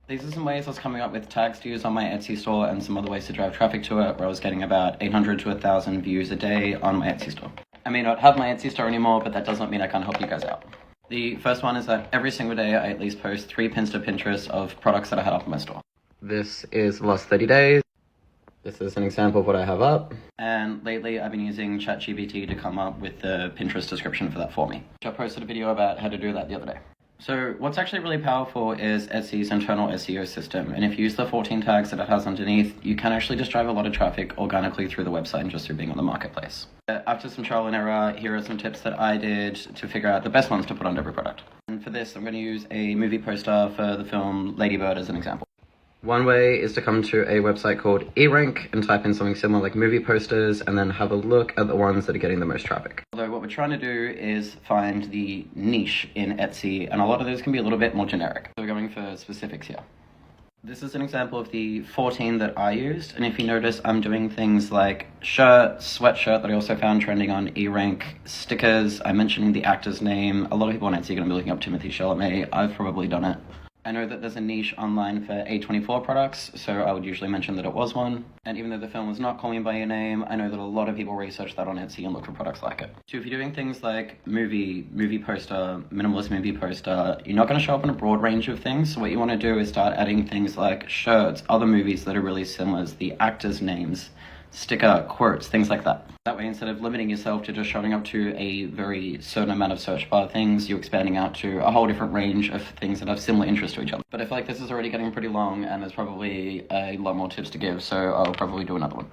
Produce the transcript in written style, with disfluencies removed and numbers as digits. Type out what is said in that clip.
These are some ways I was coming up with tags to use on my Etsy store and some other ways to drive traffic to it, where I was getting about 800 to 1,000 views a day on my Etsy store. I may not have my Etsy store anymore, but that does not mean I can't help you guys out. The first one is that every single day I at least post 3 pins to Pinterest of products that I had up in my store. This is the last 30 days. This is an example of what I have up. And lately I've been using ChatGPT to come up with the Pinterest description for that for me. I posted a video about how to do that the other day. So what's actually really powerful is Etsy's internal SEO system, and if you use the 14 tags that it has underneath, you can actually just drive a lot of traffic organically through the website and just through being on the marketplace. After some trial and error, here are some tips that I did to figure out the best ones to put on every product. And for this, I'm going to use a movie poster for the film Lady Bird as an example. One way is to come to a website called eRank and type in something similar like movie posters and then have a look at the ones that are getting the most traffic. Although what we're trying to do is find the niche in Etsy, and a lot of those can be a little bit more generic. So we're going for specifics here. This is an example of the 14 that I used, and if you notice, I'm doing things like shirt, sweatshirt that I also found trending on eRank, stickers, I'm mentioning the actor's name. A lot of people on Etsy are going to be looking up Timothy Chalamet. I've probably done it. I know that there's a niche online for A24 products, so I would usually mention that it was one. And even though the film was not Call Me By Your Name, I know that a lot of people research that on Etsy and look for products like it. So if you're doing things like movie poster, minimalist movie poster, you're not going to show up in a broad range of things. So what you want to do is start adding things like shirts, other movies that are really similar, the actors' names, sticker, quotes, things like that. That way, instead of limiting yourself to just showing up to a very certain amount of search bar things, you're expanding out to a whole different range of things that have similar interests to each other. But I feel like this is already getting pretty long and there's probably a lot more tips to give, so I'll probably do another one.